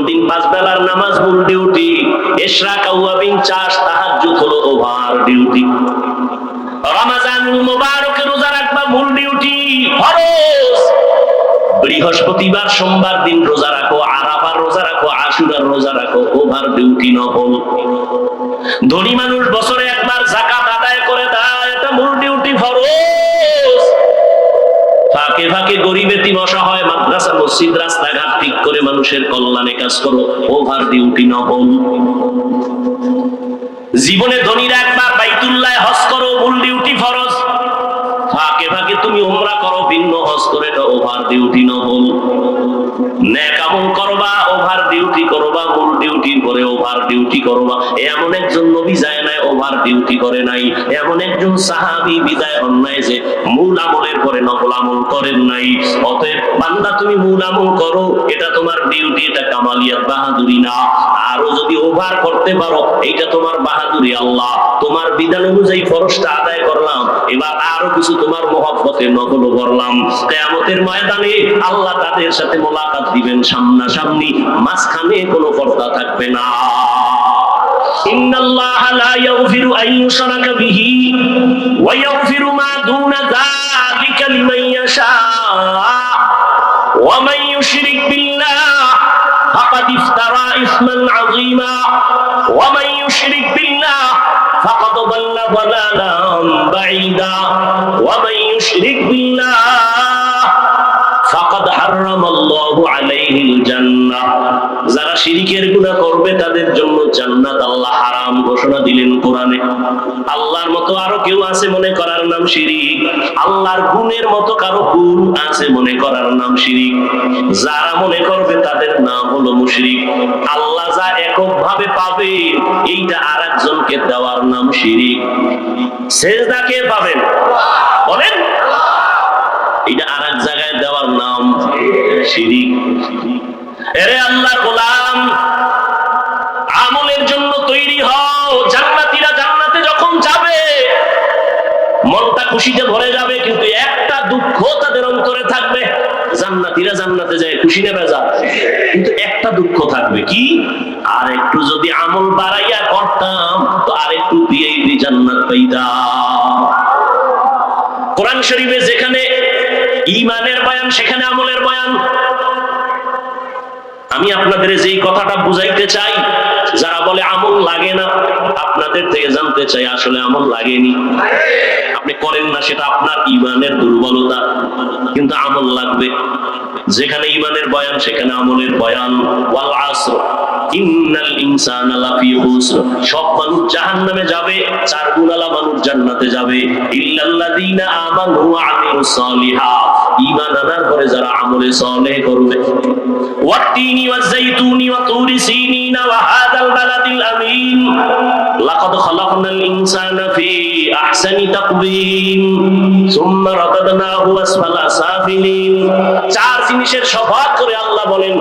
দিন 5 বেলার নামাজ মূল ডিউটি, ইশরাক আওয়াবিন চাষ তাহাজ্জুদ হলো ওভার ডিউটি। রমজানুল মুবারকে রোজা রাখবা মূল ডিউটি ফরজ। বৃহস্পতিবার সোমবার দিন রোজা রাখো, আরাফার রোজা রাখো, আশুরার রোজা রাখো, ওভার ডিউটি নফল। ধনী মানুষ বছরে একবার যাকাত আদায় করে দেয়, এটা মূল ডিউটি ফরজ। ফাঁকে ফাঁকে গরিব এতিম অসহায় মাদ্রাসা মসজিদ রাস্তাঘাট ঠিক করে মানুষের কল্যাণে কাজ করো, ওভার ডিউটি নফল। জীবনে ধনীরা একবার বাইতুল্লাহ হজ করো, মূল ডিউটি ফরজ। ফাঁকে ফাঁকে তুমি উমরা করো, ভিন্ন হজ করে, এটা ওভার ডিউটি নফল। নেক আমল করবা, ওভার ডিউটি করবা, মূল ডিউটির পরে ওভার ডিউটি করবা। এমন একজন নবী যায় নাই ওভার ডিউটি করে নাই, এমন একজন সাহাবী বিদায় হন নাই যে মূল আমলের পরে নফল আমল করেন নাই। অতএব বান্দা তুমি মূল আমল করো, এটা তোমার ডিউটি, এটা কামালিয়াত বাহাদুরি না। আরো যদি ওভার করতে পারো, এইটা তোমার বাহাদুরি। আল্লাহ তোমার বিধান অনুযায়ী ফরজটা আদায় করলাম, এবার আরো কিছু তোমার মহব্বতে নফল করলাম। কিয়ামতের ময়দানে আল্লাহ তাদের সাথে মোলাকাত দিবেন সামনাসামনি, মাঝখানে কোনো পর্দা থাকবে না। ইন্নাল্লাহা লা ইয়াগফিরু আন ইউশরাকা বিহি ওয়া ইয়াগফিরু মা দুনা যালিকা লিমান ইয়াশা ওয়া মান ইউশরিক বিল্লাহ ফাকাদ ইফতারা ইসমান আযীমা ওয়া মান ইউশরিক বিল্লাহ ফাকাদ দাল্লা দালালান বাঈদা ওয়া মান ইউশরিক বিল্লাহ ফাকাদ হারামাল্লাহু আলাইহিল জান্নাহ। যারা শিরকের গুনাহ করবে তাদের জন্য জান্নাত আল্লাহ হারাম ঘোষণা দিলেন কোরআনে। আল্লাহর মতো আরো কেউ আছে মনে করার নাম শিরক, আল্লাহর গুণের মতো কারো গুণ আছে মনে করার নাম শিরক। যারা মনে করবে তাদের নাম হলো মুশরিক। আল্লাহ যা এককভাবে পাবে, এইটা আরেকজনকে দেওয়ার নাম শিরক। সেজদা কে পাবেন বলেন? এটা আরেক জায়গায় দেওয়ার নাম শিরক। এরে আল্লাহর গোলাম, আমলের জন্য তৈরি হও। জান্নাতীরা জান্নাতে যখন যাবে মনটা খুশিতে ভরে যাবে, কিন্তু একটা দুঃখ তাদের অন্তরে থাকবে। জান্নাতীরা জান্নাতে যায় খুশি নেবে যা, কিন্তু একটা দুঃখ থাকবে কি? আর একটু যদি আমল বাড়াইয়া করতাম তো আর একটু ভিআইপি জান্নাত পাইতাম। কোরআন শরীফে যেখানে ঈমানের বয়ান সেখানে আমলের বয়ান। আমি আপনাদের যেই কথাটা বুঝাইতে চাই, যারা বলে আমল লাগে না, আপনাদের থেকে জানতে চাই আসলে আমল লাগেনি। আপনি করেন না, সেটা আপনার ঈমানের দুর্বলতা, কিন্তু আমল লাগবে। যেখানে ঈমানের বয়ান সেখানে আমলের বয়ান। ওয়াল আসর ইন্নাল ইনসানা লাফি খুসর। সব মানুষ জাহান্নামে যাবে, 4 গুণালা মানুষ জান্নাতে যাবে। ইল্লাল্লাযীনা আমানু ওয়া আমিলুস সালিহাত। ঈমান আনার পরে যারা আমলে সালেহ করবে। ওয়াত-তিনি ওয়াজ-যাইতুনি ওয়া তুরি সিনিনা ওয়া হাযাল বালাদিল আমিন লাকাদ খালাকনাল ইনসানা ফি আহসানি তাকওয়িম সুম্মা রাদাদনাহু আসফালা সাফিলিন। 4 জিনিসের শপথ করে আল্লাহ বলেন,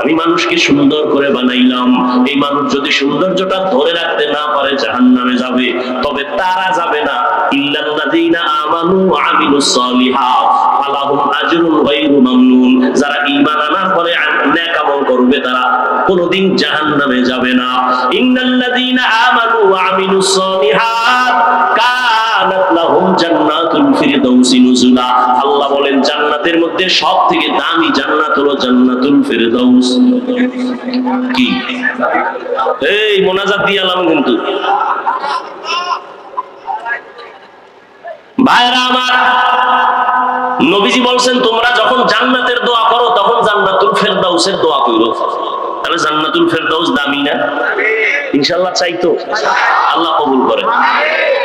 আমি মানুষকে সুন্দর করে বানাইলাম। এই মানুষ যদি সৌন্দর্যটা ধরে রাখতে না পারে জাহান্নামে যাবে। তবে তারা যাবে না, ইল্লাল্লাযীনা আমানু ওয়া আমিলুস সালিহাত ফালাহুম আজরুন গায়রু মামনুন। যারা ঈমান আনার পরে নেক আমল করবে তারা কোনোদিন জাহান্নামে যাবে না। ইন্নাল্লাযীনা আমানু ওয়া আমিলুস সালিহাত কানাত লাহুম জান্নাতুল ফিরদাউসি নুজুলা। আল্লাহ বলেন জান্নাতের মধ্যে সবথেকে দামি জান্নাত হলো জান্নাতুল ফিরদাউস। কি এই মোনাজাত দিয়ালাম কিন্তু ভাইরা আমার, নবীজি বলছেন তোমরা যখন জান্নাতের দোয়া করো তখন জান্নাতুল ফেরদাউসের দোয়া করো। তাহলে জান্নাতুল ফেরদাউস দামি না? ইনশাআল্লাহ চাইতো আল্লাহ কবুল করে।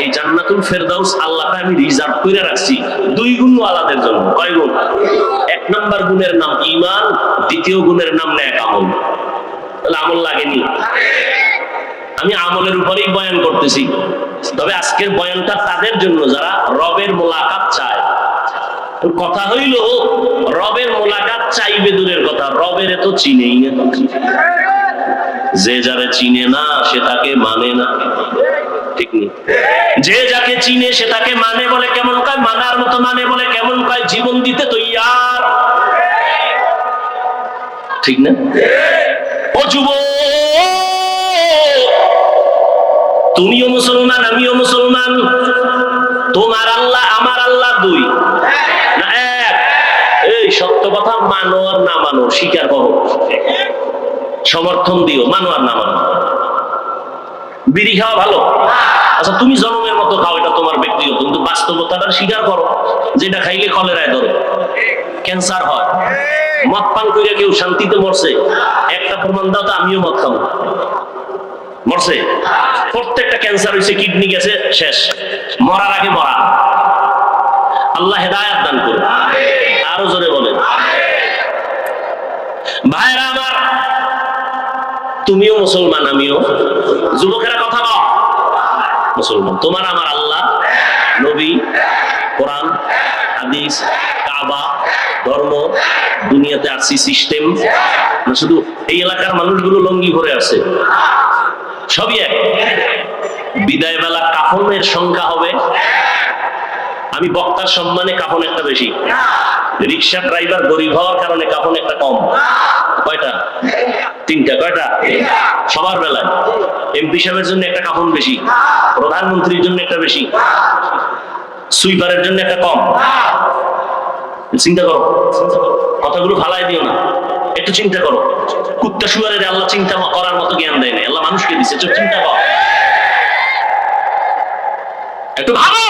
এই জান্নাতুল ফেরদাউস আল্লাহকে আমি রিজার্ভ করে রাখছি 2 গুণ ওয়ালাদের জন্য। কয় গুণ? 1 নাম্বার গুণের নাম ঈমান, দ্বিতীয় গুণের নাম নেক আমল। তাহলে আমল লাগেনি? আমি আমলের উপরেই বয়ান করতেছি, তবে আজকের বয়ানটা তাদের জন্য যারা রবের মোলাকাত চায়। কথা হইল রবের মোলাকাত চাইবে দূরের কথা, রবের এত চিনেই না। যে যারে চিনে না সে তাকে মানে না, ঠিক নেই? যে যাকে চিনে সে তাকে মানে বলে কেমন কয়, মানার মতো মানে বলে কেমন কয়, জীবন দিতে তৈয়ার, ঠিক না? ও যুবক, তুমিও মুসলমান আমিও মুসলমান, তোমার আল্লাহ আমার আল্লাহ দুই না এক? এই সত্য কথা মানো আর না মানো, স্বীকার করো, সমর্থন দিও, মানো আর না মানো। বিড়ি খাওয়া ভালো, আচ্ছা তুমি জনমের মতো খাও, এটা তোমার ব্যক্তিগত, কিন্তু বাস্তবতাটা স্বীকার করো, যেটা খাইলে কলেরায় ধরে, ক্যান্সার হয়। মদ পান করে কেউ শান্তিতে মরছে? একটা প্রমাণ দাও তো, আমিও মদ খাবো। মরছে? প্রত্যেকটা ক্যান্সার হয়েছে, কিডনি গেছে, শেষ। মরার আগে মরা। আল্লাহ হেদায়েত দান করুন। আরো জোরে বলেন। ভাইরা আমার, তুমিও মুসলমান আমিও, যুবকেরা কথা বল, মুসলমান। তোমার আমার আল্লাহ, নবী, কোরআন, হাদিস, কাবা, ধর্ম, দুনিয়াতে আসছি সিস্টেম, শুধু এই এলাকার মানুষগুলো লঙ্গি ভরে আছে, সবই এক। বিদায় বেলা কাফনের সংখ্যা হবে, আমি বক্তার সম্মানে কাফন একটা বেশি, রিক্সা ড্রাইভার গরিব হওয়ার কারণে কাফন একটা কম। কয়টা? তিনটা। কয়টা? সবার বেলায়। এমপি সাহেবের জন্য একটা কাফন বেশি, প্রধানমন্ত্রীর জন্য একটা বেশি, সুইপারের জন্য একটা কম। চিন্তা করো, কথাগুলো ফালাই দিও না, একটু চিন্তা করো। কুত্তা শুয়ারের আল্লাহ চিন্তা করার মতো জ্ঞান দেয় না, আল্লাহ মানুষকে দিচ্ছে, চুপ চিন্তা কর, একটু ভাবো।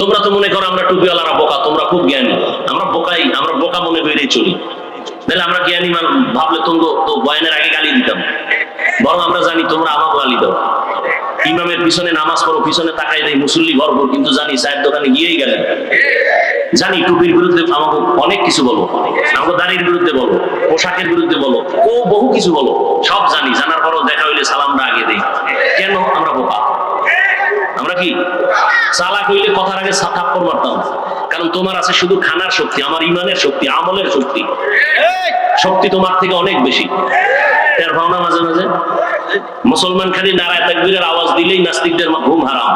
তোমরা তো মনে করো আমরা টুপিওয়ালারা বোকা, তোমরা খুব জ্ঞানী। আমরা বোকাই, আমরা বোকা মনে করেই চলি। তাহলে আমরা জ্ঞানী ভাবলে তোমরা তো বয়ানের আগে গালি দিতাম, বরং আমরা জানি তোমরা আমাকে গালি দাও। ইমামের পিছনে নামাজ পড়ো, পিছনে তাকাই দেয়, মুসল্লি ভরপুর, কিন্তু জানি চায়ের দোকানে গিয়েই গেলেন। জানি টুপির বিরুদ্ধে আমাকে অনেক কিছু বলো, আমাকে দাড়ির বিরুদ্ধে বলো, পোশাকের বিরুদ্ধে বলো, ও বহু কিছু বলো, সব জানি। জানার পরও দেখা হইলে সালামটা আগে দেই। কেন? আমরা বোকা। আমরা কি চালাক হইলে কথার আগে থাপ্পড় মারতাম, কারণ তোমার আছে শুধু খানার শক্তি, আমার ইমানের শক্তি, আমলের শক্তি। শক্তি তোমার থেকে অনেক বেশি। এর ভাবনা মাঝে মাঝে মুসলমান খালি নারায় তাকবীরের আওয়াজ দিলেই নাস্তিকদের ঘুম হারাম।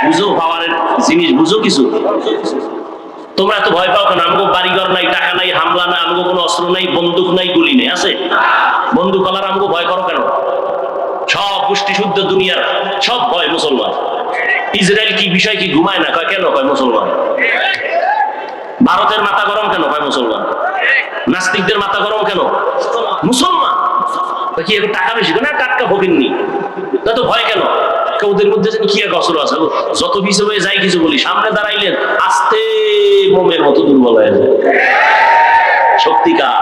বুঝো পাওয়ারের জিনিস, বুঝো কিছু। তোমরা এত ভয় পাও কেন? আমাকে বাড়িঘর নাই, টাকা নাই, হামলা নাই, আমাকে কোনো অস্ত্র নাই, বন্দুক নাই, গুলি নেই, আছে? বন্দুক আলার আমাকে ভয় করো কেন? সব গোষ্ঠী শুদ্ধ দুনিয়ার সব ভয় মুসলমান। ইসরায়েল কি বিষয় কি ঘুমায় না? কয় কেন? কয় মুসলমান। ভারতের মাথা গরম কেন? কয় মুসলমান। নাস্তিকদের মাথা গরম কেন? মুসলমান। কি এখন টাকা বেশি না? টাটকা ভোগেননি, তা তো ভয় কেন? ওদের মধ্যে যেন কি এক অস্ত্র আছে, যত পিছু হয়ে যাই কিছু বলি, সামনে দাঁড়াইলেন আস্তে মোমের মতো দুর্বল হয়ে যায়। শক্তিকার।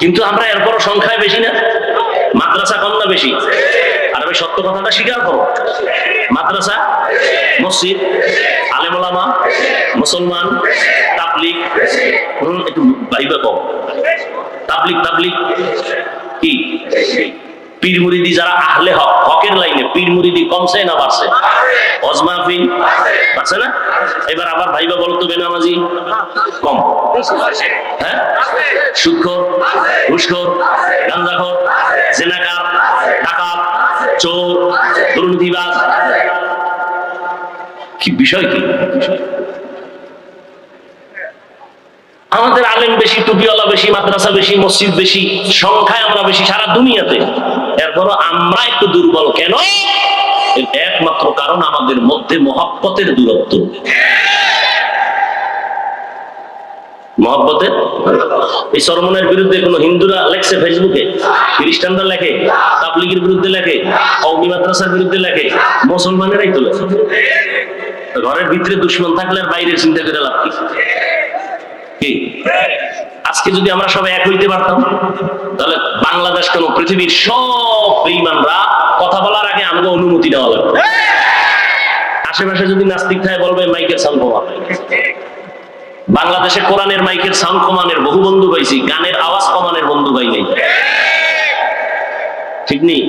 কিন্তু আমরা এরপরও সংখ্যায় বেশি না? মাদ্রাসা কম না বেশি? আর আমি সত্য কথাটা স্বীকার করো, মাদ্রাসা, মসজিদ, আলেম ওলামা, মুসলমান, তাবলিগ, একটু ভাইবা কম। তাবলিগ কি? পীর মুরিদি যারা আহলে হক, হকের লাইনে, পীর মুরিদি কমছে না বাড়ছে? হজ মাহফিল বাড়ছে না? এবার আবার ভাইবা বলো তো, বেনামাজি কম? হ্যাঁ? সুদখোর, ঘুষখোর, গাঁজাখোর, জেনাকার, ডাকাত, চোর, দুর্নীতিবাজ, কি বিষয় কি? আমাদের আলেম বেশি, টুপিওয়ালা বেশি, মাদ্রাসা বেশি, মসজিদ বেশি, সংখ্যায় আমরা বেশি সারা দুনিয়াতে। এরপরও আমরা একটু দুর্বল কেন? একমাত্র কারণ আমাদের মধ্যে মহব্বতের দূরত্ব। মহব্বতের। এই সরমনের বিরুদ্ধে কোন হিন্দুরা লেখছে ফেসবুকে, খ্রিস্টানরা লেখে, তাবলিগের বিরুদ্ধে লেখে, কওমি মাদ্রাসার বিরুদ্ধে লেখে, মুসলমানেরাই তো লেখে। ঘরের ভিতরে দুশ্মন থাকলে আর বাইরের চিন্তা করে লাভ কি? আজকে যদি আমরা সবাই এক হইতে পারতাম, তাহলে বাংলাদেশ কেন, পৃথিবীর সব বেঈমানরা কথা বলার আগে আমাকে অনুমতি নেওয়া লাগবে। আশেপাশে যদি নাস্তিক থাকে বলবে মাইকের সাউন্ড কমা। বাংলাদেশে কোরআনের মাইকের সাউন্ড কমানের বহু বন্ধু পাইছি, গানের আওয়াজ কমানের বন্ধু পাই নাই। ঠিক নেই?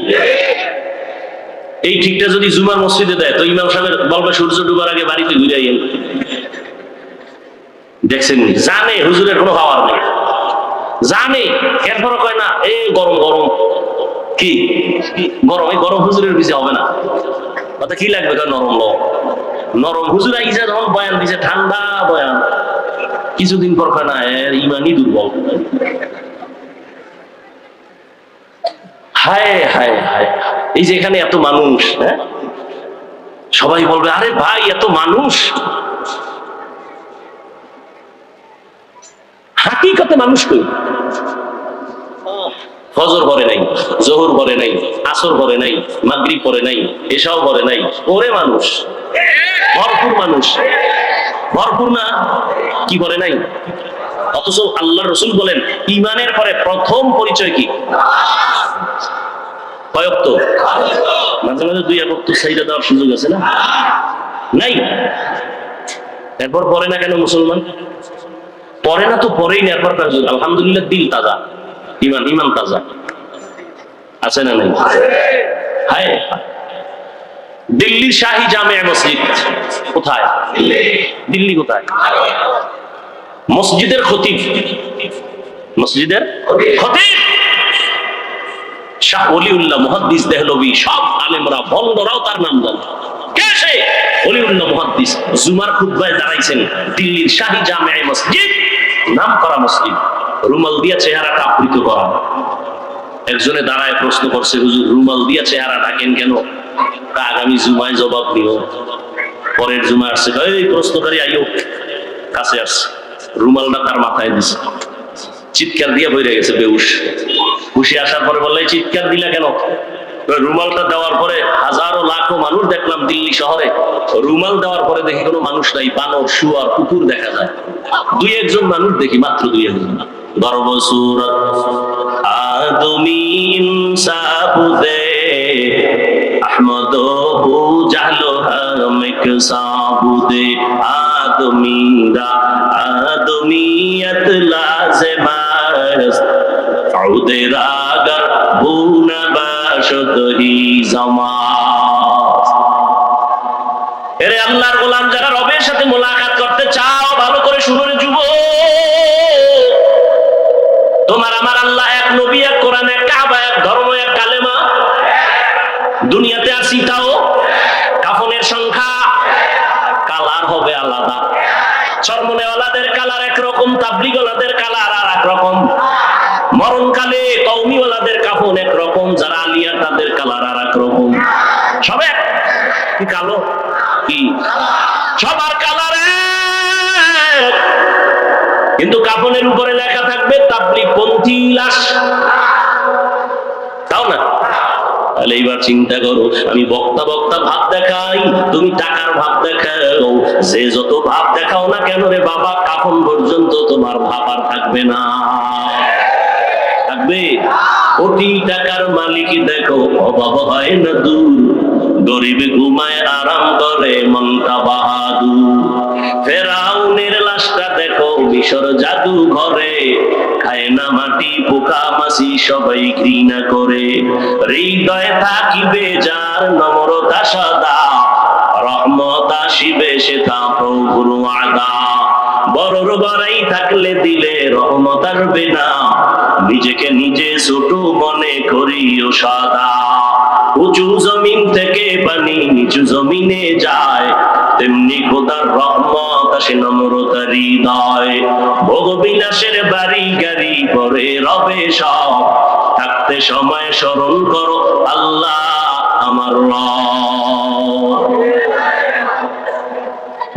এই ঠিকটা যদি জুমার মসজিদে দেয়, তো ইমাম সাহেব বলবে সূর্য ডুবার আগে বাড়িতে ঘুরে আইয়েন। দেখছেন? জানে হুজুরের কোনো পাওয়ার নেই, জানে, এরপরও কয় না এই গরম গরম। কি গরম? এই গরম হুজুরের পিছে হবে না। কথা কি লাগবে? নরম লো, নরম হুজুর আইসা যখন বয়ান দিছে, ঠান্ডা বয়ান, কিছুদিন পর না এর ইমানই দুর্বল। হায় হায় হায়, এই যে এখানে এত মানুষ, হ্যাঁ সবাই বলবে আরে ভাই এত মানুষ, হাকিকতে মানুষ কই? ফজর পরে নাই, জোহর পরে নাই, আসর পরে নাই, মাগরিব পরে নাই, এশাও পরে নাই, ওরে মানুষ ভরপুর, মানুষ ভরপুর না, কি পরে নাই? অথচ আল্লাহ রসুল বলেন ইমানের পরে প্রথম পরিচয় কি? কয়ক্ত? মাঝে মাঝে 2 ওয়াক্ত সাইদা দেওয়ার সুযোগ আছে না? নাই। এরপর পরে না কেন মুসলমান? পরে না তো পরেই না, এরপর আলহামদুলিল্লাহ দিল তাজা, ইমান তাজা আছে না নাই? হায়, দিল্লির শাহী জামে মসজিদ কোথায়? দিল্লি কোথায়? মসজিদের খতিব, মসজিদের খতিব শাহ ওলিউল্লাহ মুহাদ্দিস দেহলভী, সব আলেমরা বন্দরাও তার নাম জানে। কে সে? ওলিউল্লাহ মুহাদ্দিস। জুমার খুতবায় দাঁড়াইছেন দিল্লির শাহী জামে মসজিদ, নাম করা মসজিদ, রুমাল দিয়া চেহারাটা আবৃত করা। একজনে দাঁড়ায় প্রশ্ন করছে, হুজুর রুমাল দিয়া চেহারা ঢাকেন কেন? আগামী জুমায় জবাব দিও। পরের জুমায় আসছে, এই প্রশ্নকারী আইও, কাছে আসছে, রুমালটা তার মাথায় দিছে, চিৎকার দিয়ে বইরে গেছে বেহুশ। খুশি আসার পরে বললে চিৎকার দিলা কেন? রুমালটা দেওয়ার পরে হাজারো লাখো মানুষ দেখলাম দিল্লি শহরে, রুমাল দেওয়ার পরে দেখি কোনো মানুষ নাই, বানর, শুয়ার, কুকুর দেখা যায়, 2-1 মানুষ দেখি, মাত্র 2-1। গর্ব সুরত আদমি ইনসাফুদে আহমদ হু জাহলো হামিক সাবুদে আদমিরা আদমিয়ত লাজমাস ফাউদের আগার বুনা বাশত হি জামাস। এরে আল্লাহর গোলাম যারা রবের সাথে মোলাকাত করতে চাও, ভালো করে শুনুন যুবক, তোমার আমার আল্লাহ এক, নবী এক, কোরআন এক, কাবা এক, ধর্ম এক, কালেমা দুনিয়াতে আসি তাও, কাফনের সংখ্যা, কালার হবে আলাদা, চরমনেওয়ালাদের কালার একরকম, তাবলিগওয়ালাদের কালার আর এক রকম, মরণকালে কওমিওয়ালাদের কাফন একরকম, যারা আলিয়া তাদের কালার আর এক রকম, সব এক। কি কালো? কি সবার কালার এক, কিন্তু কাফনের উপরে লেখা থাকবে তাবলিগ পন্থী লাশ, তাও না? তাহলে এইবার চিন্তা করো, আমি বক্তা ভাব দেখাই, তুমি টাকার ভাব দেখাও, সে যত ভাব দেখাও না কেন রে বাবা, কাফন পর্যন্ত তোমার ভাব আর থাকবে না। থাকবে? কোটি টাকার মালিক দেখো অভাব হয় না দূর, গরিব ঘুমায় আরাম করে মনটা বাহাদুর। ফেরাউনের লাশটা দেখো মিশর জাদু ঘরে, খায় না মাটি পোকা মাছি সবাই ঘৃণা করে। হৃদয়ে থাকিবে যার নম্রতা সদা, রহমত আসিবে সে তা প্রভুর ওয়াদা। বড়র বড়াই থাকলে দিলে রহমত আসবে না, নিজেকে নিজে ছোট মনে করিও সদা। উঁচু জমিন থেকে পানি নিচু জমিনে যায়, তেমনি খোদার রহমত আসে নম্রতার হৃদয়। ভোগ বিলাসের বাড়ি গাড়ি পরে রবে সব, থাকতে সময় স্মরণ করো আল্লাহ আমার রব।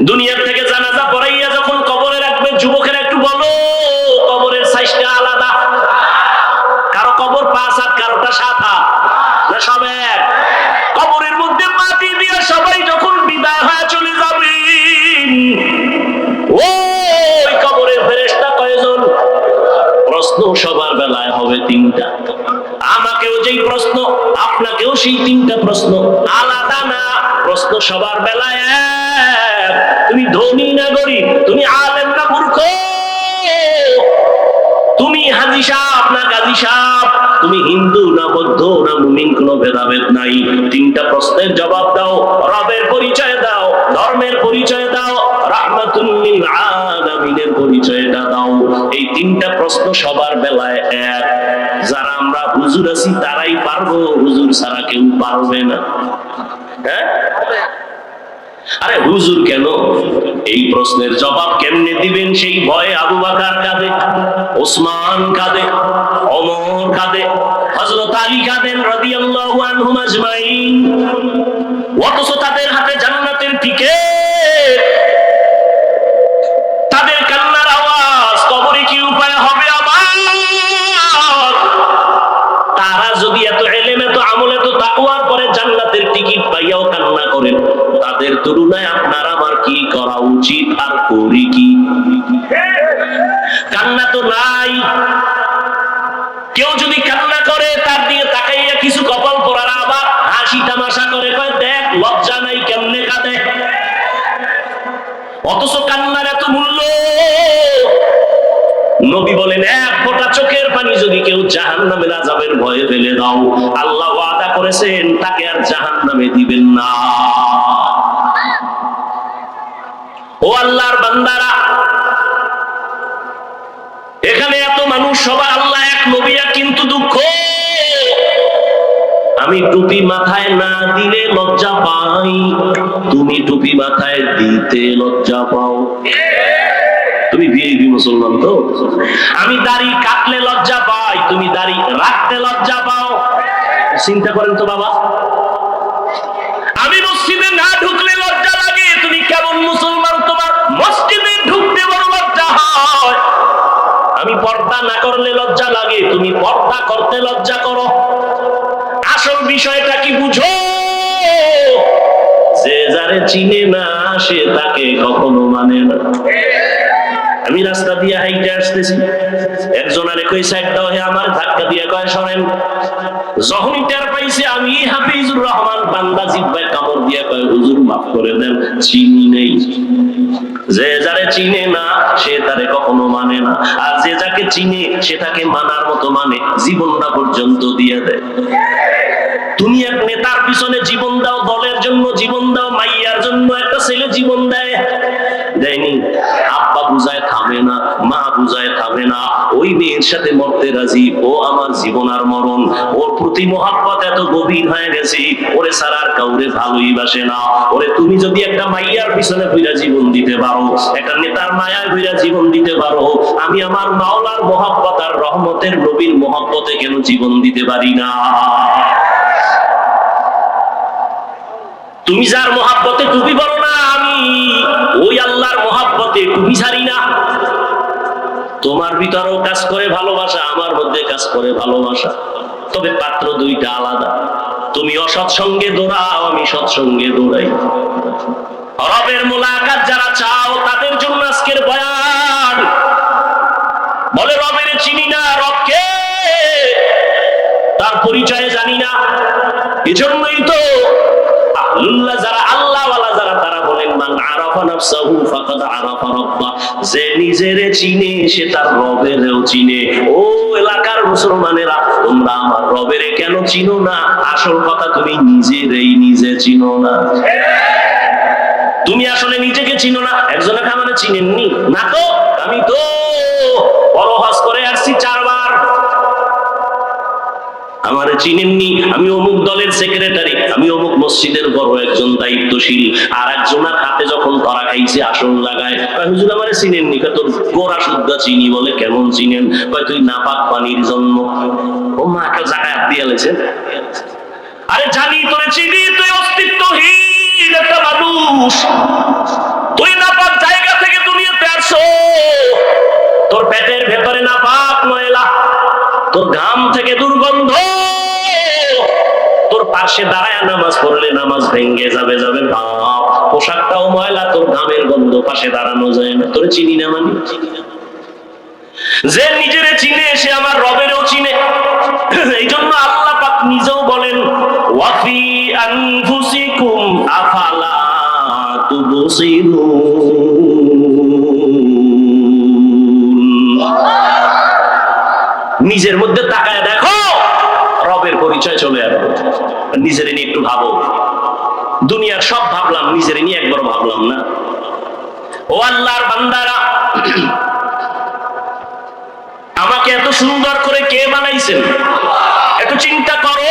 দুনিয়ার থেকে জানাজা পড়াইয়া যখন কবরে রাখবে, যুবকের একটু বলো কবরের সাইজটা আলাদা, কারো কবর 5 হাত, কারোটা 7 হাত, না সব এক। কবরের মধ্যে মাটি দিয়ে সবাই যখন বিদায় হয়ে চলে যাবে, ওই কবরের ফেরেশতা কয়জন? প্রশ্ন সবার বেলায় হবে 3টা। আমাকেও যেই প্রশ্ন, আপনাকেও সেই 3টা প্রশ্ন, আলাদা না, প্রশ্ন সবার বেলায় এক। তুমি ধনী না গরিব, তুমি আলেম না মূর্খ, তুমি হাজী সাহেব না গাজী সাহেব, তুমি হিন্দু না বৌদ্ধ না মুমিন, কোনো ভেদাভেদ নাই। 3টা প্রশ্নের জবাব দাও, রবের পরিচয় দাও, ধর্মের পরিচয় দাও, রাহমাতুল লিল আলামিনের পরিচয়টা দাও। এই 3টা প্রশ্ন সবার বেলায় এক। যারা আমরা হুজুর আছি তারাই পারবো, হুজুর ছাড়া কেউ পারবে না। হ্যাঁ, আরে হুজুর কেন? এই প্রশ্নের জবাব কেমনে দিবেন সেই ভয়ে আবু বকর কাঁদে, ওসমান কাঁদে, ওমর কাঁদে, হযরত আলী কাঁদেন রাদিয়াল্লাহু আনহুম আজমাইন। অথচ তাদের হাতে জান্নাতের টিকেট, তাদের কান্নার আওয়াজ কবরে কি উপায় হবে আমার? তারা যদি এত ইলম, এত আমল, এত তাকওয়ার পরে জান্নাতের টিকিট পাইয়াও কান্না করেন, তাদের তুলনায় আপনার আমার কি করা উচিত আর করি কি? কান্না তো নাই। কেউ যদি কান্না করে তার দিকে তাকাইয়া কিছু কপাল পরারা আবার হাসি তামাশা করে, কয় দেখ লজ্জা নাই কেমনে কাঁদে। অথচ কান্নার এত মূল্য। নবী বলেন এক ফোঁটা চোখের পানি যদি কেউ জাহান্নামের আযাবের ভয়ে ফেলে দাও, আল্লাহ ওয়াদা করেছেন তাকে আর জাহান্নামে দিবেন না। ও আল্লাহর বান্দারা, এখানে এত মানুষ, সবাই আল্লাহ এক, নবী এক, কিন্তু দুঃখ আমি টুপি মাথায় না দিলে লজ্জা পাই, তুমি টুপি মাথায় দিতে লজ্জা পাও। তুমি ভিআইপি মুসলমান তো। আমি দাড়ি কাটলে লজ্জা পাই, তুমি দাড়ি রাখতে লজ্জা পাও। চিন্তা করেন তো বাবা, আমি মসজিদে না ঢুকলে লজ্জা লাগে, তুমি কেমন মুসলমান? তোমার মসজিদে ঢুকতে বড় লজ্জা হয়। আমি পর্দা না করলে লজ্জা লাগে, তুমি পর্দা করতে লজ্জা করো। আসল বিষয়টা কি বুঝো? যে যারে চিনে না সে তাকে কখনো মানে না। আমি রাস্তা দিয়ে হাইটে আসতেছি, একজন আরে কই সাইড দাও, হে আমার ধাক্কা দিয়ে কয় সরেন। যখনই টের পাইছে আমি হাফিজুর রহমান, বান্দা জিব্বায় কামড় দিয়ে কয় হুজুর মাফ করে দেন, চিনি নেই। যে যারে চিনে না সে তারে কখনো মানে না, আর যে যাকে চিনে সে তাকে মানার মতো মানে, জীবনটা পর্যন্ত দিয়ে দেয়। তুমি এক নেতার পিছনে জীবন দাও, দলের জন্য জীবন দাও, মাইয়ার জন্য একটা ছেলে জীবন দেয়, দেয়নি? আব্বা বুঝায় থামে না, মা বুঝায় থামে না, ওই মেয়ের সাথে মরতে রাজি, ও আমার জীবন আর মরণ, ওর প্রতি মহাব্বত এত গভীর হয়ে গেছে, ওরে ছাড়া আর কাউরে ভালোই বাসে না। ওরে তুমি যদি একটা মাইয়ার পিছনে ঘুরা জীবন দিতে পারো, একটা নেতার মায়ায় ঘুরা জীবন দিতে পারো, আমি আমার মাওলার মহাব্বত আর রহমতের নবীর মহাব্বতে কেন জীবন দিতে পারি না? তুমি যার মহাব্বতে টুপি পরো না, আমি ওই আল্লাহর মহাব্বতে টুপি ছাড়ি না। তোমার ভিতরেও কাজ করে ভালোবাসা, আমার মধ্যে কাজ করে ভালোবাসা, তবে পাত্র দুইটা আলাদা। তুমি অসৎসঙ্গে দৌড়াও, আমি সৎসঙ্গে দৌড়াই। রবের মুলাকাত যারা চাও তাদের জন্য আজকের বয়ান। বলে রবের চিনি না, রবকে তার পরিচয় জানি না। এজন্যই তো আহলুল্লাহ যারা আল্লাহওয়ালা যারা, তারা বলেন মান আরাফা নাফসাহু ফাকাদ আরাফা রাব্বাহ, যে নিজেরে চিনে সে তার রবেরও চিনে। ও এলাকার মুসলমানেরা, তোমরা আমার রবের কেন চিনো না? আসল কথা তুমি নিজেরই নিজে চিনো না। তুমি আসলে নিজেকে চিনো না। একজনে আমারে চিনেননি না তো? আমি তো বড় হজ করে আসছি 4 বার, আমারে চিনেননি। আমি অমুক দলের সেক্রেটারি, আমি অমুক মসজিদের বড় একজন দায়িত্বশীল। আর একজনের হাতে যখন ধরা খাইছে আসন লাগায়, হুজুর আমারে চিনেননি। তোর গোড়া শুদ্ধ চিনি। বলে কেমন চিনেন? তুই নাপাক পানির জন্ম। ও মা একটা জায়গায় হাত দিয়ে লেছে। আরে জানি তোরে চিনি, তুই অস্তিত্বহীন একটা মানুষ, তুই নাপাক জায়গা থেকে দুনিয়াতে আসছো। তোর পেটের ভেতরে নাপাক ময়লা, তোর ঘাম থেকে দুর্গন্ধ, তোর পাশে দাঁড়ায় নামাজ পড়লে নামাজ ভেঙ্গে যাবে যাবে ভাব, পোশাকটাও ময়লা, তোর ঘামের গন্ধ, পাশে দাঁড়ানো যায় না। তোরে চিনি না মানে? যে নিজেরে চিনে সে আমার রবেরও চিনে। এই জন্য আল্লাহ পাক নিজেও বলেন ওয়াফি আনফুসিকুম আফালা তুবসিরুন। নিজের মধ্যে তাকায় দেখো, রবের পরিচয় চলে আসবে। নিজের নিয়ে একটু ভাবো। দুনিয়ার সব ভাবলাম, নিজের নিয়ে একবার ভাবলাম না। ও আল্লাহর বান্দারা, আমাকে এত সুন্দর করে কে বানাইছেন? একটু চিন্তা করো।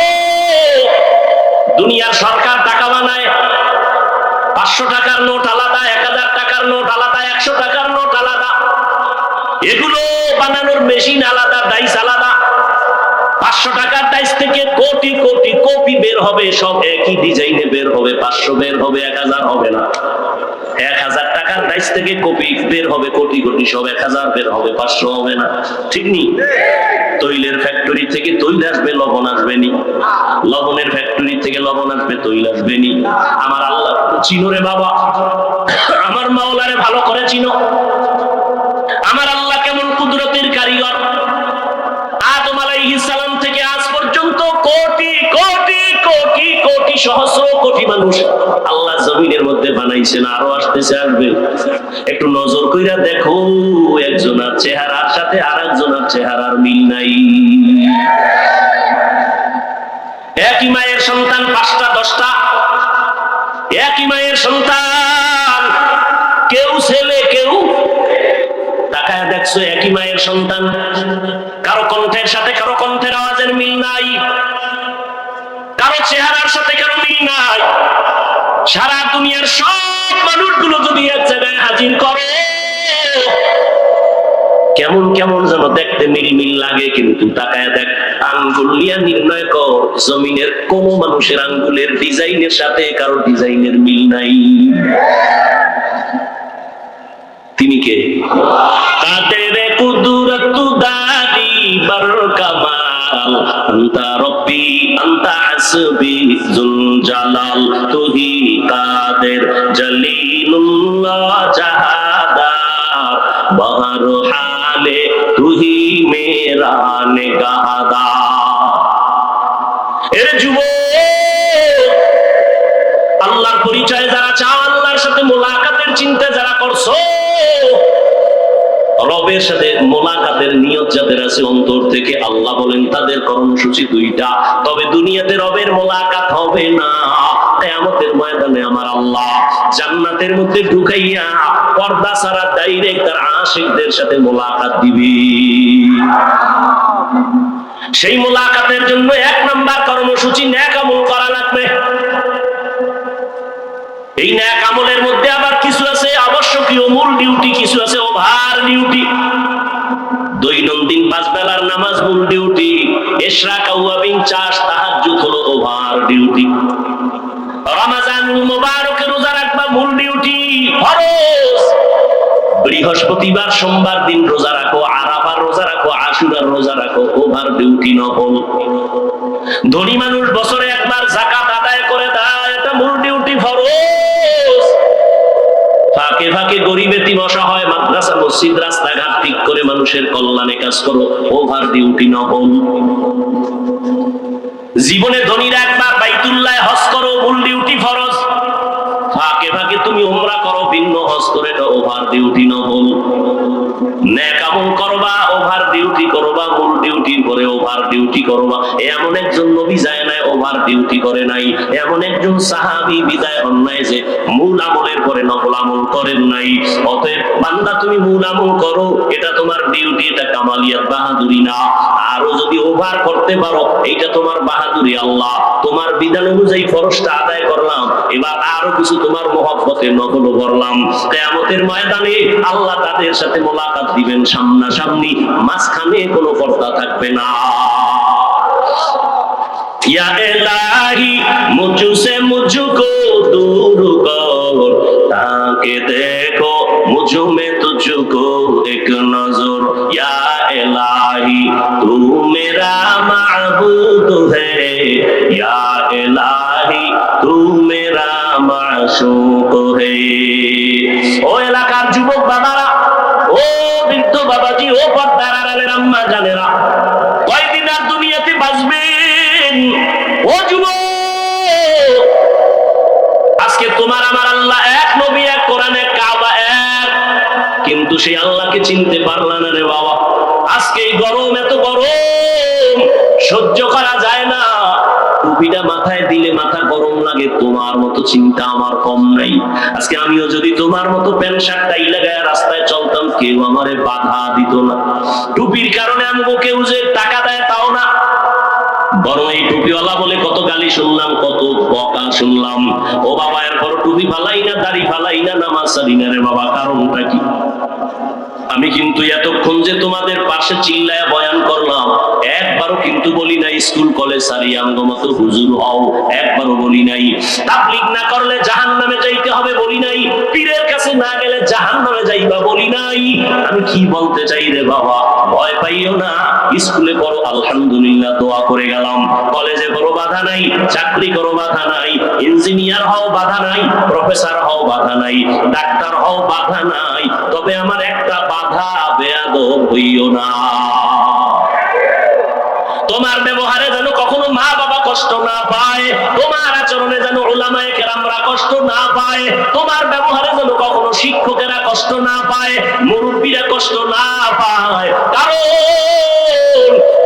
দুনিয়ার সরকার টাকা বানায়, 500 টাকার নোট আলাদা, 1000 টাকার নোট আলাদা, 100 টাকার নোট আলাদা, এগুলো বানানোর মেশিন আলাদা, ডাইস আলাদা। 500 টাকার ডাইস থেকে কোটি কোটি কপি বের হবে, সব একই ডিজাইনে বের হবে, 500 বের হবে, 1000 হবে না। 1000 টাকার ডাইস থেকে কপি বের হবে কোটি কোটি, সব 1000 বের হবে, 500 হবে না। ঠিক নি? তৈলের ফ্যাক্টরি থেকে তৈল আসবে, লবণ আসবে নি। লবণের ফ্যাক্টরি থেকে লবণ আসবে, তৈল আসবে নি। আমার আল্লাহ চিনো রে বাবা, আমার মাওলারে ভালো করে চিনো। আমার আল্লাহ কেমন কুদরতের কারিগর। আদম আলাইহিস সালাম থেকে আজ পর্যন্ত কোটি কোটি কোটি কোটি সহস্র কোটি মানুষ আল্লাহ জমিনের মধ্যে বানাইছেন, আরো আসতেছে, আসবে। একটু নজর কইরা দেখো, একজনের চেহারার সাথে আরেকজনের চেহারার মিল নাই। একই মায়ের সন্তান 5টা 10টা, একই মায়ের সন্তান, কেউ ছেলে কেউ। তাকায় দেখছো একই মায়ের সন্তান, কারো কণ্ঠের সাথে কারো কণ্ঠের আওয়াজের মিল নাই, কারো চেহারার সাথে কারো মিল নাই। সারা দুনিয়ার সব মানুষগুলো যদি এক জায়গায় হাজির করে, কেমন কেমন যেন দেখতে মিল লাগে, কিন্তু তাকায় দেখ, আঙ্গুল নিয়ে নির্ণয় কর, জমিনের কোন মানুষের আঙ্গুলের ডিজাইনের সাথে কারো ডিজাইনের মিল নাই। তিনি কে? কাদের কুদরত দাদি বার কামাল, আনতা রব্বি আনতা হাসবি যুল জালাল, তুহি কাদের জলিলুল্লাহ জাহাদার, বহর হালে তুহি মেরা নিগাহদার। এর যুবক, আল্লাহর পরিচয় যারা চাও, আল্লাহর সাথে মোলাকাতের চিন্তা যারা করছো, রবের সাথে মোলাকাতের নিয়ত যাদের আছে অন্তর থেকে, আল্লাহ বলেন তাদের কর্মসূচি 2টা। তবে দুনিয়াতে রবের মোলাকাত হবে না, কিয়ামতের ময়দানে আমার আল্লাহ জান্নাতের মধ্যে ঢুকাইয়া পর্দা ছাড়া ডাইরেক্ট তার আশিকদের সাথে মোলাকাত দিবে। সেই মোলাকাতের জন্য 1 নাম্বার কর্মসূচি নেক আমল করা লাগবে। এই নেক আমলের মধ্যে আবার কিছু আছে আবশ্যকীয় মূল ডিউটি, কিছু আছে ওভার ডিউটি। দৈনন্দিন 5 বেলার নামাজ মূল ডিউটি, ইশরাক আওয়াবিন চাষ তাহাজ্জুদ হলো ওভার ডিউটি। রমজানুল মুবারকে রোজা রাখবা মূল ডিউটি, ফরজ। বৃহস্পতিবার সোমবার দিন রোজা রাখো, আরাফার রোজা রাখো, আশুরার রোজা রাখো, ওভার ডিউটি নফল। ধনী মানুষ বছরে একবার যাকাত আদায় করে দেয়, এটা মূল ডিউটি, ফরজ। ফাঁকে ফাঁকে গরিব এতিম অসহায় মাদ্রাসা মসজিদ রাস্তাঘাট ঠিক করে মানুষের কল্যাণে কাজ করো, ওভার ডিউটি নফল। জীবনে ধনীরা একবার বাইতুল্লাহ হজ করো, মূল ডিউটি, ফরজ। ফাঁকে ফাঁকে তুমি উমরা করো, ভিন্ন হজ করে, এটা ওভার ডিউটি নফল। নেক আমল করবা, ওভার ডিউটি করবা, মূল ডিউটির পরে ওভার ডিউটি করবা। এমন একজন নবী যায় নাই ওভার ডিউটি করে নাই, এমন একজন সাহাবী বিদায় হন নাই যে মূল আমলের পরে নফল আমল করেন নাই। অতএব বান্দা, তুমি মূল আমল করো, এটা তোমার ডিউটি, এটা কামালিয়াত বাহাদুরি না। আরো যদি ওভার করতে পারো, এইটা তোমার বাহাদুরি। আল্লাহ তোমার বিধান অনুযায়ী ফরজটা আদায় করলাম, এবার আরো কিছু তোমার মহব্বতে নফল করলাম। কিয়ামতের ময়দানে আল্লাহ তাদের সাথে মোলাকাত দিবেন সামনাসামনি, মাঝখানে কোনো পর্দা থাকবে না। या इलाही मुझसे मुझको दूर कर, ताकि देखो मुझ में तुझको एक नजर। या इलाही तू मेरा माबूद है, या इलाही तू मेरा माशूक है। ओ এলাকার যুবক বাবারা, ও বৃদ্ধ বাবাজি, ও পর্দার আড়ালের আম্মা জানেরা, কয়দিন আর দুনিয়াতে বাঁচবেন? ও যুবক, আজকে তোমার আমার আল্লাহ এক, নবী এক, কোরআন এক, কাবা এক, কিন্তু সেই আল্লাহকে চিনতে পারলা না রে বাবা। আজকে এই গরম, এত গরম সহ্য করা যায় না। টুপিটা মাথায় দিলে মাথা গরম লাগে, তোমার মতো চিন্তা আমার কম নাই। আজকে আমিও যদি তোমার মতো প্যান্ট শার্ট টাই লাগায় রাস্তায় চলতাম, কেউ আমারে বাধা দিত না। টুপির কারণে আমাকে কেউ যে টাকা দেয় তাও না, বরং এই টুপিওয়ালা বলে কত গালি শুনলাম, কত বকা শুনলাম। ও বাবা, এরপর টুপি ফালাই না, দাড়ি ফালাই না, নামাজ সারি না রে বাবা, কারণটা কি? আমি কিন্তু এতক্ষণ যে তোমাদের পাশে চিল্লায় বয়ান করলাম, একবারও কিন্তু বলি নাই স্কুল কলেজ সারি আমগো মতো হুজুর হও, একবারও বলি নাই। তাবলীগ না করলে জাহান্নামে যাইতে হবে বলি নাই, পীরের কাছে না গেলে জাহান্নামে যাইবা বলি নাই। আমি কি বলতে চাই রে বাবা, ভয় পাইও না। স্কুলে পড়ো আলহামদুলিল্লাহ, দোয়া করে গেলাম। কলেজে পড়ো বাধা নাই, চাকরি করো বাধা নাই, ইঞ্জিনিয়ার হও বাধা নাই, প্রফেসর হও বাধা নাই, ডাক্তার হও বাধা নাই। তবে আমার একটা বাধা, বেয়াদব হইও না। তোমার ব্যবহারে যেন কখনো মা বাবা কষ্ট না পায়, তোমার আচরণে যেন উলামায়ে কেরামরা কষ্ট না পায়, তোমার ব্যবহারে যেন কখনো শিক্ষকেরা কষ্ট না পায়, মুরব্বীরা কষ্ট না পায়। কারণ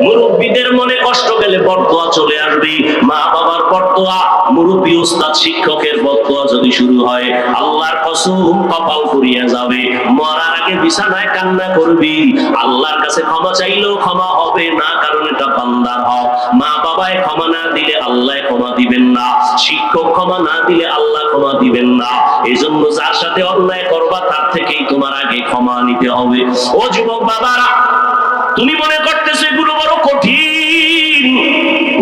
মুরব্বীদের মনে কষ্ট গেলে বরদোয়া চলে আসবে। মা বাবার বরদোয়া, মুরব্বী উস্তাদ শিক্ষকের বরদোয়া যদি শুরু হয়, আল্লাহর কসম কপাল পুড়িয়ে যাবে। মরার আগে বিছানায় কান্না করবি, আল্লাহর কাছে ক্ষমা চাইলেও ক্ষমা হবে না, কারণ এটা বান্দার হক। মা বাবায় ক্ষমা না দিলে আল্লাহ ক্ষমা দিবেন না, শিক্ষক ক্ষমা না দিলে আল্লাহ ক্ষমা দিবেন না। এই জন্য যার সাথে অন্যায় করবা তার থেকেই তোমার আগে ক্ষমা নিতে হবে। ও যুবক বাবারা, তুমি মনে করতেছো এগুলো বড় কঠিন,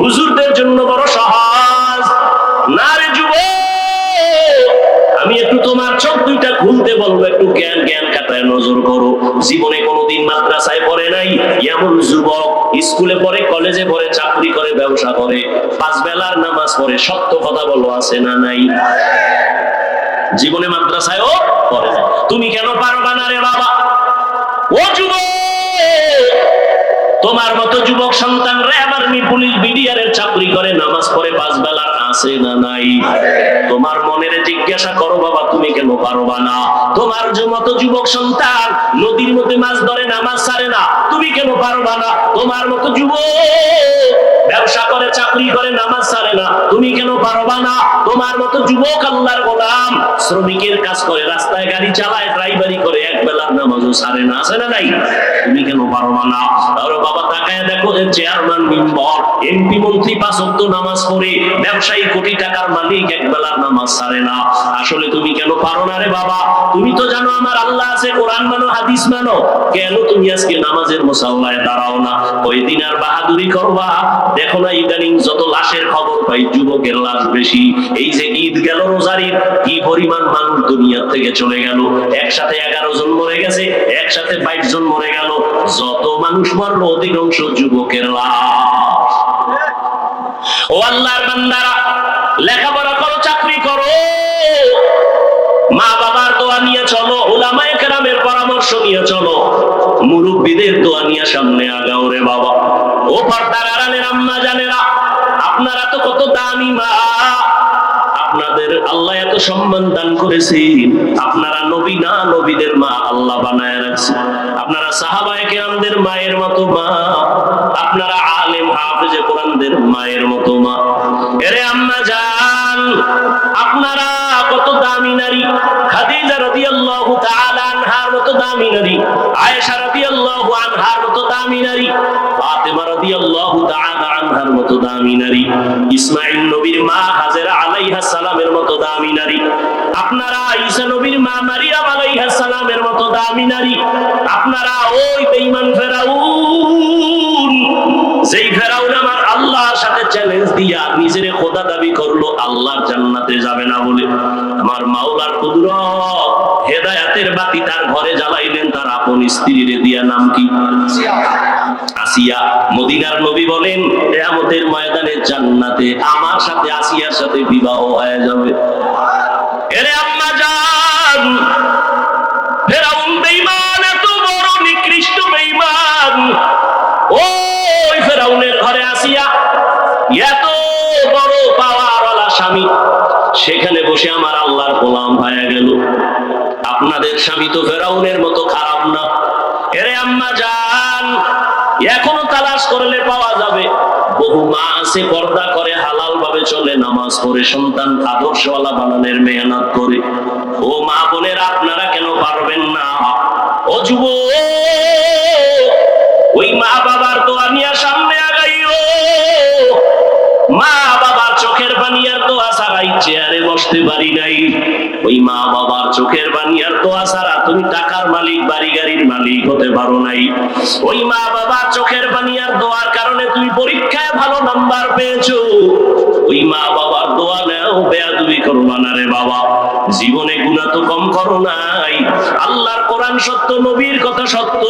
হুজুরদের জন্য বড় সহজ। না রে যুবক, আমি একটু তোমার চোখ দুইটা খুলতে বলবো, একটু জ্ঞান খাতায় নজর করো। জীবনে কোনোদিন মাদ্রাসায় পড়ে নাই এমন যুবক স্কুলে পড়ে, কলেজে পড়ে, চাকরি করে, ব্যবসা করে, 5 বেলার নামাজ পড়ে, সত্য কথা বলো, আছে না নাই? জীবনে মাদ্রাসায়ও পড়ে না। তুমি কেন পারবা না রে বাবা? ও যুবক, তোমার মতো যুবক সন্তানরা আবার পুলিশ বিডিআরের চাকরি করে, নামাজ পড়ে, 5 বেলার আছে না নাই? তোমার মনের জিজ্ঞাসা করো বাবা, তুমি কেন পারবা না? তোমার মতো যুবক সন্তান নদীর মধ্যে মাছ ধরে, নামাজ ছাড়ে না, তুমি কেন পারবা না? তোমার মতো যুবক ব্যবসা করে, চাকরি করে, নামাজ ছাড়ে না, তুমি কেন পারবা না? তোমার মতো যুবক আল্লাহর গোলাম, শ্রমিকের কাজ করে, রাস্তায় গাড়ি চালায়, ড্রাইভারি করে, 1 বেলার নামাজও ছাড়ে না, আছে না নাই? তুমি কেন পারবা না? আর বাবা তাকায় দেখো, যে চেয়ারম্যান, মেম্বার, এমপি, মন্ত্রী 5 ওয়াক্ত নামাজ পড়ে, ব্যবসায়ী, কোটি টাকার মালিক, 1 বেলার নামাজ ছাড়ে না। আসলে তুমি কেন পারো না রে বাবা? তুমি তো জানো আমার আল্লাহ আছে, কোরআন মানো, হাদিস মানো, কেন তুমি আজকে নামাজের মুসাল্লায় দাঁড়াও না? ওই দিন আর বাহাদুরি করবা? দেখো না ইদানিং যত লাশের খবর পাই, যুবকের লাশ বেশি। এই যে ঈদ গেল, রোজার ঈদ, কি পরিমাণ মানুষ দুনিয়া থেকে চলে গেল। একসাথে 11 জন মরে গেছে, একসাথে 22 জন মরে গেল। যত মানুষ মরলো অধিকাংশ যুবকের লাশ। ও আল্লাহর বান্দারা, লেখাপড়া করো, চাকরি করো, মা বাবার দোয়া নিয়ে চলো, উলামায়ে কেরামের পরামর্শ নিয়ে চলো, মুরব্বীদের দোয়া নিয়ে সামনে আগাও রে বাবা। ও পর্দার আড়ালের আম্মা জানেরা, আপনারা তো কত দামি মা, আপনাদের আল্লাহ এত সম্মান দান করেছেন। আপনারা নবী না, নবীদের মা আল্লাহ বানায় রাখছে। আপনারা সাহাবায়ে কেরামদের মায়ের মতো মা, আপনারা আলেম হাফেজে কোরআনদের মায়ের মতো মা। এরে আম্মা জান, আপনারা কত দামি নারী। খাদিজা রাদিয়াল্লাহু তাআলা আনহার মতো দামি নারী, আয়েশা রাদিয়াল্লাহু আনহার মতো দামি নারী, ফাতেমা রাদিয়াল্লাহু তাআলা আনহার মতো দামি নারী, ইসমাঈল নবীর মা হাজেরা আলাইহিস সালামের মতো দামি নারী, আপনারা ঈসা নবীর মা মারিয়াম আলাইহিস সালামের মতো দামি নারী। আপনারা ওই বেঈমান ফেরাউন, যেই ফেরাউন আমার আল্লাহর সাথে চ্যালেঞ্জ দিয়া নিজের খোদা দাবি করলো, আল্লাহর জান্নাতে যাবে না বলে, আমার মাওলার কুদরত, হেদায়েতের বাতি তার ঘরে জ্বালাইলেন তার আপন স্ত্রীর দিয়া। নাম কি? আসিয়া। মদিনার নবী বলেন, কিয়ামতের ময়দানে জান্নাতে আমার সাথে আসিয়ার সাথে বিবাহ হয়ে যাবে। এরে আম্মা জান, ফেরাউন বেঈমান, এত বড় নিকৃষ্ট বেঈমান, ওই ফেরাউনের ঘরে আসিয়া, এত বড় পাওয়ারওয়ালা স্বামী, সেখানে বসে আমার আল্লাহর গোলাম হয়ে গেল। আপনাদের স্বামী তো ফেরাউনের মতো খারাপ না। এরে আম্মা জান, এখনো তালাশ করলে পাওয়া যাবে। বহু মা আছে, পর্দা করে, হালাল ভাবে চলে, নামাজ পড়ে, সন্তান আদর্শওয়ালা বানানোর মেহনত করে। ও মা বোনের, আপনারা কেন পারবেন না? ও যুবক, ওই মা বাবার দোয়া নিয়ে সামনে আগাইও। বসতে পারি নাই। ওই মা বাবার চোখের পানি আর দোয়া ছাড়া তুমি টাকার মালিক, বাড়ি গাড়ির মালিক হতে পারো নাই। ওই মা বাবার চোখের পানি আর দোয়ার কারণে তুমি পরীক্ষায় ভালো নাম্বার পেয়েছো। ওই মা বাবার দোয়া নাও, বেয়াদবি করবা না রে বাবা। জীবনে গুনাহ তো কম করো নাই। আল্লাহর কোরআন সত্য, নবীর কথা সত্য।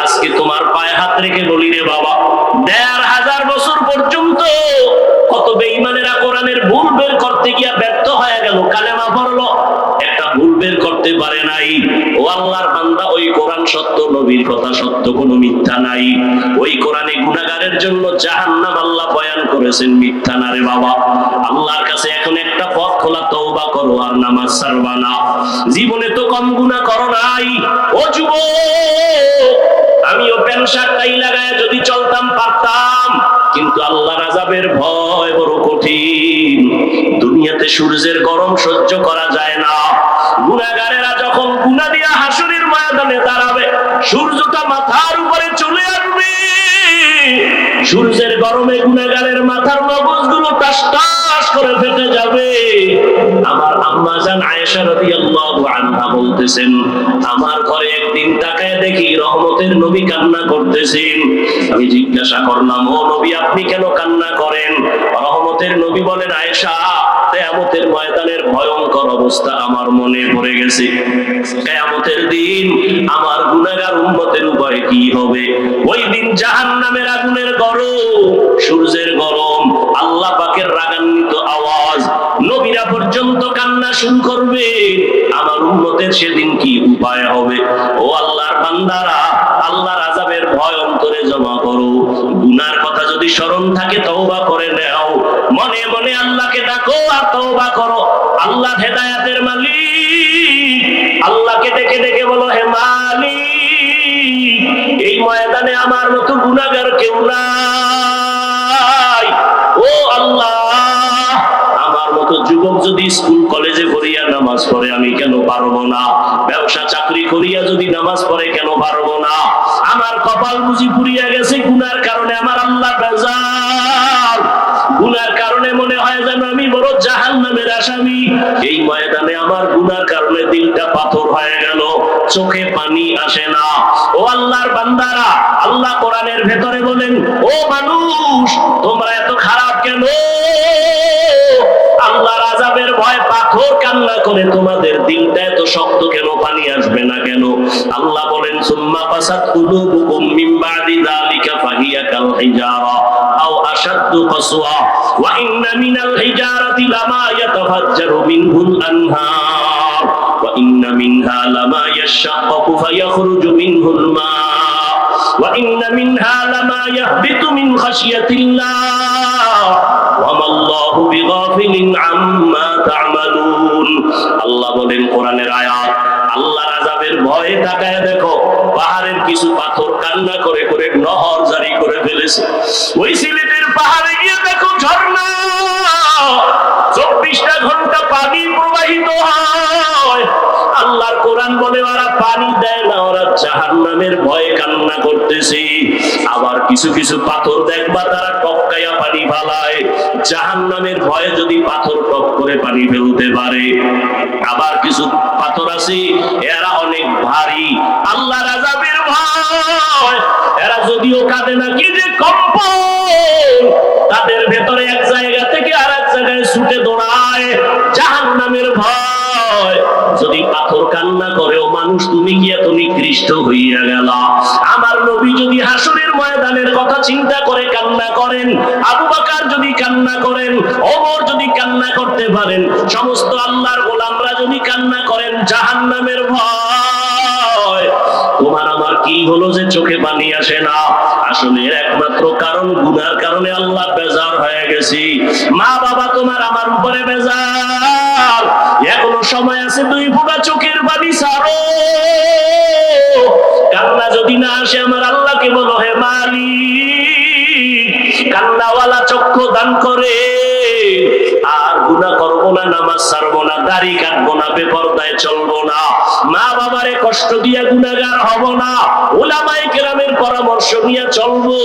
আজকে তোমার পায়ে হাত রেখে বলি রে বাবা, ১৫০০ বছর পর্যন্ত কত বেঈমানেরা কোরআনের ভুল বের করতে গিয়া ব্যর্থ হয়ে গেল, কালেমা পড়লো, একটা ভুল বের করতে পারে নাই। ও আল্লাহর বান্দা, ওই কোরআন সত্য, নবীর কথা সত্য, কোনো মিথ্যা নাই। ওই কোরআনে গুনাহগারের জন্য জাহান্নাম আল্লাহ বয়ান করেছেন, মিথ্যা না রে বাবা। আল্লাহর কাছে এখন একটা পথ খোলা, তওবা করো আর নামাজ ছাড়বা না। জীবনে তো কম গুনাহ করো নাই। ও যুবক, আমিও প্যান্ট শার্টটাই লাগায় যদি চলতাম পারতাম, কিন্তু আল্লাহর আযাবের ভয় বড় কঠিন। দুনিয়াতে সূর্যের গরম সহ্য করা যায় না। গুনাহগারেরা যখন গুনাহ দিয়া হাসরের ময়দানে দাঁড়াবে, সূর্যটা মাথার উপরে চলে আসবে। সূর্যের গরমে গুনাহগারের মাথার মগজগুলো টাস টাস করে ফেটে যাবে। আমার আম্মা জান আয়েশা রাদিয়াল্লাহু আনহা বলতেছেন, আমার ঘরে একদিন তাকায় দেখি রহমতের নবী কান্না করতেছেন। আমি জিজ্ঞাসা করলাম, ও নবী, আপনি কেন কান্না করেন? রহমতের নবী বলেন, আয়েশা, কিয়ামতের ময়দানের ভয়ঙ্কর অবস্থা আমার মনে পড়ে গেছে। কিয়ামতের দিন আমার গুনাহগার উম্মতের উপায় কি হবে? ওই দিন জাহান্নামের আগুনের গরম, সূর্যের গরম, আল্লাহ পাকের রাগান্বিত আওয়াজ, নবীরা পর্যন্ত কান্না শুরু করবে। আমার উম্মতের সেদিন কি উপায় হবে? ও আল্লাহর বান্দারা, আল্লাহর আযাবের ভয় অন্তরে জমা করো। গুনার কথা যদি স্মরণ থাকে, তওবা করে নাও। মনে মনে আল্লাহকে ডাকো আর তওবা করো। আল্লাহ হেদায়েতের মালিক। আল্লাহকে ডেকে ডেকে বলো, হে মালিক, এই ময়দানে আমার মতো গুনাহগার কেউ নাই। ও আল্লাহ, আমার মতো যুবক যদি স্কুল কলেজে পড়িয়া নামাজ পড়ে, আমি কেন পারবো না? ব্যবসা চাকরি করিয়া যদি নামাজ পড়ে, কেন পারবো না? আমার কপাল বুঝি পুড়িয়া গেছে গুনার কারণে। আমার আল্লাহ বেজার। গুনার কারণে মনে হয় যেন আমি বড় জাহান্নামের আসামি। এই ময়দানে আমার গুনার কারণে দিলটা পাথর হয়ে গেল, চোখে পানি আসে না। ও আল্লাহর বান্দারা, আল্লাহ কোরআনের ভেতরে বলেন, ও মানুষ, তোমরা এত খারাপ কেন? আল্লাহর আযাবের ভয় পাথর কান্না করে, তোমাদের দিলটা এত শক্ত কেন? পানি আসবে না কেন? আল্লাহ বলেন, সুম্মা ফাসাত কুলুবুকুম মিন বাদি যালিকা ফাহিয়া কাল হিজারা আও আশাদ্দু কাসওয়া ওয়া ইন্না মিনাল হিজারাতি লামা ইয়াতাফাজ্জারু মিনহুল আনহার ওয়া ইন্না মিনহা লামা ইয়াশাক্কাকু ফায়াখরুজু মিনহুল মা ওয়া ইন্না মিনহা লামা ইয়াহবিতু মিন খাশিয়াতিল্লাহ ওয়া মাল্লাহু বিগাফিলিন আম্মা তা'মালুন। আল্লাহ বলেন কোরআনের আয়াত, আল্লাহর আযাবের ভয়ে তাকায় দেখো, পাহাড়ের কিছু পাথর কান্না করে করে নহর জারি করে ফেলেছে। ওই সিলেটের পাহাড়ে গিয়ে দেখো ঝর্ণা, 24টা ঘন্টা পানি প্রবাহিত হয়। আল্লাহর কোরআন বলে, ওরা পানি দেয় না, ওরা জাহান্নামের ভয়ে কান্না করতেছে। আবার কিছু কিছু পাথর দেখবা, তারা টপকাইয়া পানি ফালায়। জাহান্নামের ভয়ে যদি পাথর টপ করে পানি ফেলতে পারে। আবার কিছু পাথর আছে, এরা অনেক ভারী, আল্লাহর আযাবের ভয়। এরা যদিও কাঁদে না, কি যে কম্পন তাদের ভেতরে, এক জায়গা থেকে আর এক জায়গায় ছুটে দৌড়ায়। জাহান্নামের ভয়। যদি পাথর কান্না করে, ও মানুষ, তুমি কি এত নিকৃষ্ট হইয়া গেলা? আমার নবী যদি হাসরের ময়দানের কথা চিন্তা করে কান্না করেন, আবু বকর যদি কান্না করেন, ওমর যদি কান্না করতে পারেন, সমস্ত আল্লাহর গোলামরা যদি কান্না করেন জাহান্নামের ভয়, তোমার আমার কি হলো যে চোখে পানি আসে না? আসলে একমাত্র কারণ, গুনার কারণে আল্লাহ বেজার হয়ে গেছি। মা বাবা তোমার আমার উপরে বেজার। এখনো সময় আছে, 2 ফোঁটা চোখের পানি ছাড়ো। কান্না যদি না আসে, আমার আল্লাহকে বলো, হে মালিক, কান্নাওয়ালা চক্ষু দান করে। আর গুনাহ করবো না, নামাজ ছাড়বো না, দাড়ি কাটবো না, বেপরদায় চলবো না, মা বাবারে কষ্ট দিয়া গুনাহগার হব না, উলামায়ে কেরামের পরামর্শ নিয়ে চলবো,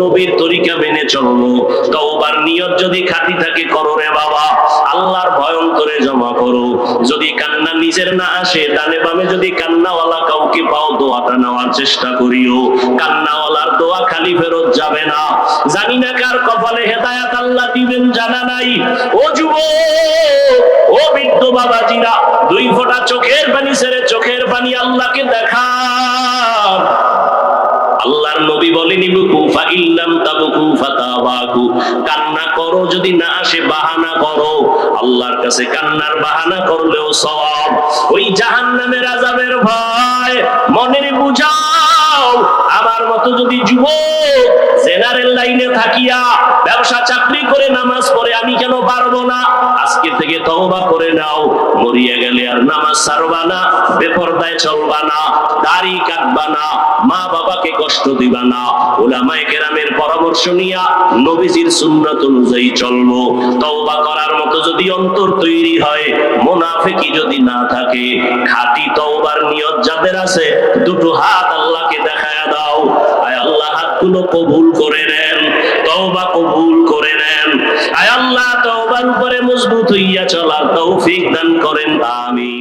নবীর তরিকা মেনে চলবো। তওবার নিয়ত যদি খাঁটি থাকে করো রে বাবা, আল্লাহর ভয় অন্তরে জমা করো। যদি কান্না নিজের না আসে, ডানে বামে যদি কান্নাওয়ালা কাউকে পাও, দোয়াটা নেওয়ার চেষ্টা করিও। কান্নাওয়ালার দোয়া খালি ফেরত যাবে না। জানি না কার কপালে হেদায়েত আল্লাহ দিবেন, জানা নাই। ও যুবক, ও বৃদ্ধ বাবাজিরা, 2 ফোঁটা চোখের পানি ছেড়ে চোখের পানি আল্লাহকে দেখান। আল্লাহর নবী বলেন, ইবকু ফাইল্লাম তাবকু ফাতাবাকু, কান্না করো, যদি না আসে বাহানা করো। আল্লাহর কাছে কান্নার বাহানা করলেও সওয়াব। ওই জাহান্নামের আযাবের ভয় মনের বুঝাও। আমার মতো যদি যুবক জেনারেল লাইনে থাকিয়া ব্যবসা চাকরি করে নামাজ পড়ে, আমি কেন পারবো না? আজকে থেকে তওবা করে নাও। মরিয়া গেলে আর নামাজ ছাড়বা না, বেপরদায় চলবা না, দাড়ি কাটবা না, মা বাবাকে কষ্ট দিবা না। উলামায়ে কেরামের পরামর্শ নিয়া নবীজির সুন্নাত অনুযায়ী চলবো। তওবা করার মতো যদি অন্তর তৈরি হয়, মুনাফিকি যদি না থাকে, খাঁটি তওবার নিয়ত যাদের আছে, 2 হাত আল্লাহকে দেখায়া দাও। আয় আল্লাহ, হাতগুলো কবুল করে নেন, তওবা কবুল করে নেন। আয় আল্লাহ, তওবার উপরে মজবুত হইয়া চলার তৌফিক দান করেন, আমিন।